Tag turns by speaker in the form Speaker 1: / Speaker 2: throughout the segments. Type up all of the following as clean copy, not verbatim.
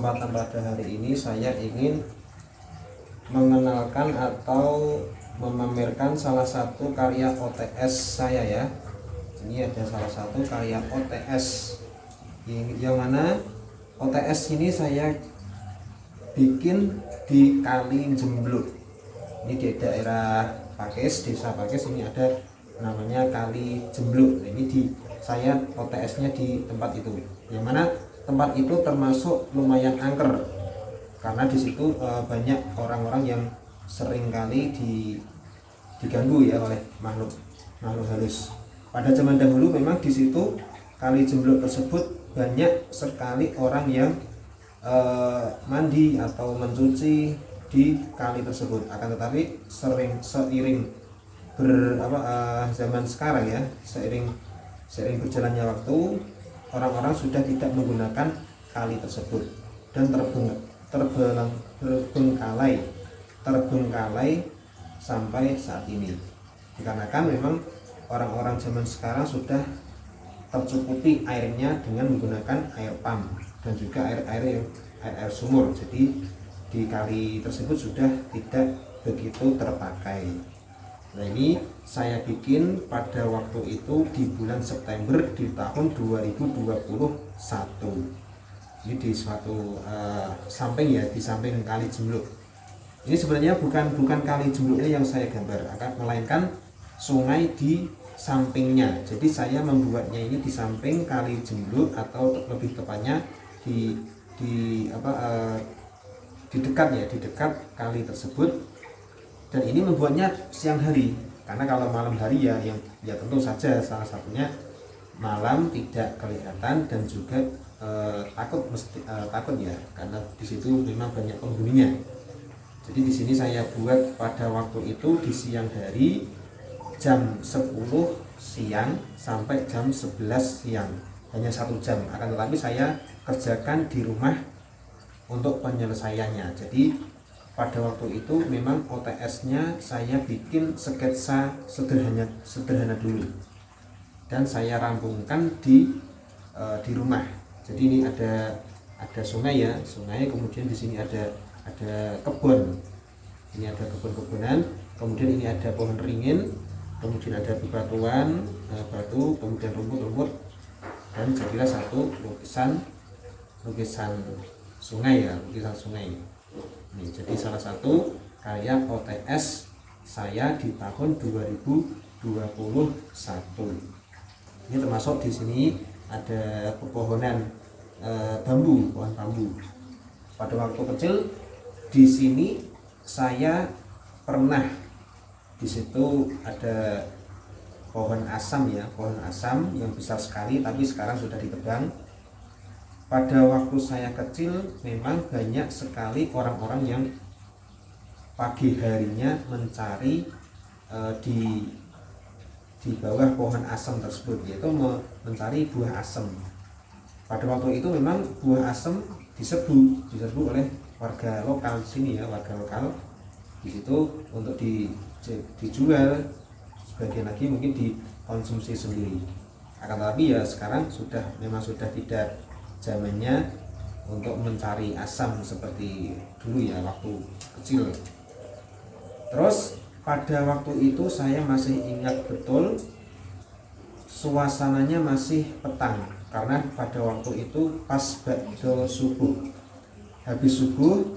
Speaker 1: kesempatan pada hari ini saya ingin mengenalkan atau memamerkan salah satu karya OTS saya ya. Ini ada salah satu karya OTS yang mana OTS ini saya bikin di Kali Jembluk. Ini di daerah Pakis, desa Pakis. Ini ada namanya Kali Jembluk. Ini saya OTS-nya di tempat itu. Yang mana tempat itu termasuk lumayan angker karena di situ banyak orang-orang yang sering kali diganggu ya oleh makhluk halus. Pada zaman dahulu memang di situ Kali Jembluk tersebut banyak sekali orang yang mandi atau mencuci di kali tersebut. Akan tetapi seiring zaman sekarang ya, seiring berjalannya waktu, orang-orang sudah tidak menggunakan kali tersebut dan terbengkalai sampai saat ini. Dikarenakan memang orang-orang zaman sekarang sudah tercukupi airnya dengan menggunakan air pump dan juga air sumur. Jadi di kali tersebut sudah tidak begitu terpakai. Nah, ini saya bikin pada waktu itu di bulan September di tahun 2021. Ini di suatu samping ya, di samping Kali Jembluk. Ini sebenarnya bukan Kali Jembluknya yang saya gambar, melainkan sungai di sampingnya. Jadi saya membuatnya ini di samping Kali Jembluk, atau lebih tepatnya di dekat kali tersebut. Dan ini membuatnya siang hari, karena kalau malam hari ya tentu saja salah satunya malam tidak kelihatan dan juga takut ya, karena di situ memang banyak penghuninya. Jadi di sini saya buat pada waktu itu di siang hari jam 10 siang sampai jam 11 siang, hanya 1 jam. Akan tetapi saya kerjakan di rumah untuk penyelesaiannya. Jadi pada waktu itu memang OTS-nya saya bikin sketsa sederhana dulu dan saya rampungkan di rumah. Jadi ini ada sungai ya, kemudian di sini ada kebun. Ini ada kebun-kebunan, kemudian ini ada pohon ringin, kemudian ada bebatuan, batu, kemudian rumput-rumput, dan jadilah satu lukisan sungai ya, Ini jadi salah satu karya OTS saya di tahun 2021. Ini termasuk di sini ada pepohonan pohon bambu. Pada waktu kecil di sini saya pernah, di situ ada pohon asam ya, pohon asam yang besar sekali, tapi sekarang sudah ditebang. Pada waktu saya kecil memang banyak sekali orang-orang yang pagi harinya mencari di bawah pohon asam tersebut, yaitu mencari buah asam. Pada waktu itu memang buah asam diserbu oleh warga lokal di sini ya, warga lokal di situ untuk dijual, sebagian lagi mungkin dikonsumsi sendiri. Akan tetapi ya sekarang memang sudah tidak zamannya untuk mencari asam seperti dulu ya waktu kecil. Terus pada waktu itu saya masih ingat betul suasananya masih petang, karena pada waktu itu pas ba'da subuh. Habis subuh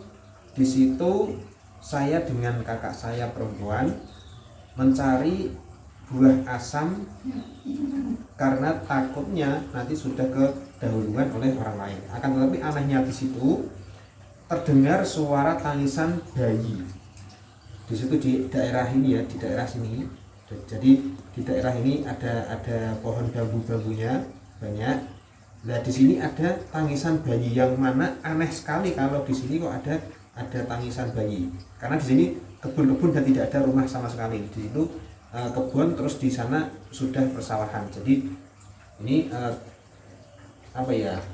Speaker 1: di situ saya dengan kakak saya perempuan mencari buah asam karena takutnya nanti sudah kedahuluan oleh orang lain. Akan tetapi anehnya di situ terdengar suara tangisan bayi. Di situ di daerah ini ya, di daerah sini. Jadi di daerah ini ada pohon bambu-bambunya banyak. Nah di sini ada tangisan bayi, yang mana aneh sekali kalau di sini kok ada tangisan bayi. Karena di sini kebun-kebun dan tidak ada rumah sama sekali. Di situ kebun, terus di sana sudah persawahan. Jadi ini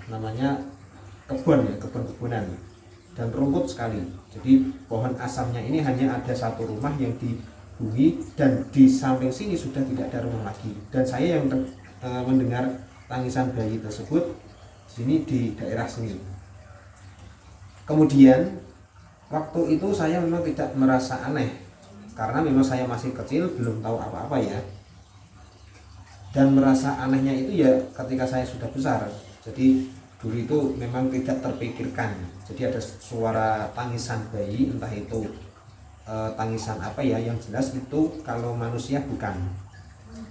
Speaker 1: namanya kebun-kebunan dan rumput sekali. Jadi pohon asamnya ini hanya ada satu rumah yang dihuni, dan di samping sini sudah tidak ada rumah lagi. Dan saya yang mendengar tangisan bayi tersebut sini di daerah sini. Kemudian waktu itu saya memang tidak merasa aneh karena memang saya masih kecil, belum tahu apa-apa ya. Dan merasa anehnya itu ya ketika saya sudah besar. Jadi dulu itu memang tidak terpikirkan. Jadi ada suara tangisan bayi, entah itu tangisan apa ya, yang jelas itu kalau manusia bukan.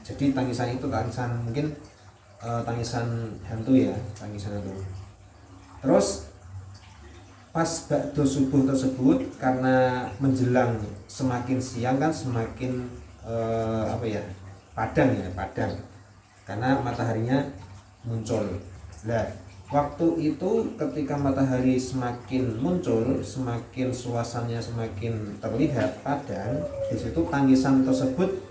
Speaker 1: Jadi tangisan itu tangisan mungkin tangisan hantu ya, tangisan hantu. Terus pas bakdo subuh tersebut, karena menjelang semakin siang kan semakin apa ya, padang ya, padang karena mataharinya muncul. Nah, waktu itu ketika matahari semakin muncul, semakin suasananya semakin terlihat padang, di situ tangisan tersebut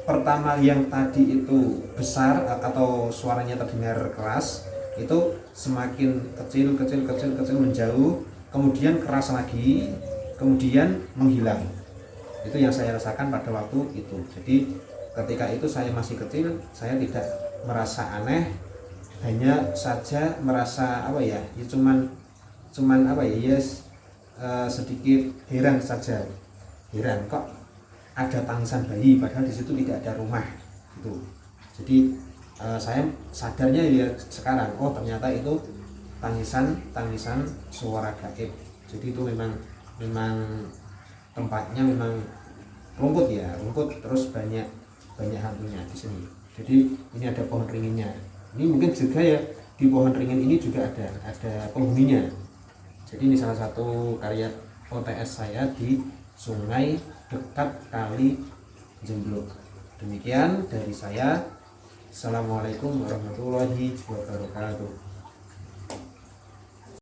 Speaker 1: pertama yang tadi itu besar atau suaranya terdengar keras, itu semakin kecil menjauh, kemudian keras lagi, kemudian menghilang. Itu yang saya rasakan pada waktu itu. Jadi ketika itu saya masih kecil, saya tidak merasa aneh, hanya saja merasa apa ya, ya cuman apa ya, yes, sedikit heran saja. Heran kok ada tangisan bayi padahal di situ tidak ada rumah itu. Jadi saya sadarnya ya sekarang, oh ternyata itu tangisan suara gaib. Jadi itu memang tempatnya memang rumput ya, rumput, terus banyak hantunya di sini. Jadi ini ada pohon ringinnya. Ini mungkin juga ya di pohon ringin ini juga ada penghuninya. Jadi ini salah satu karya OTS saya di sungai dekat kali Jemblok. Demikian dari saya. Assalamualaikum warahmatullahi wabarakatuh.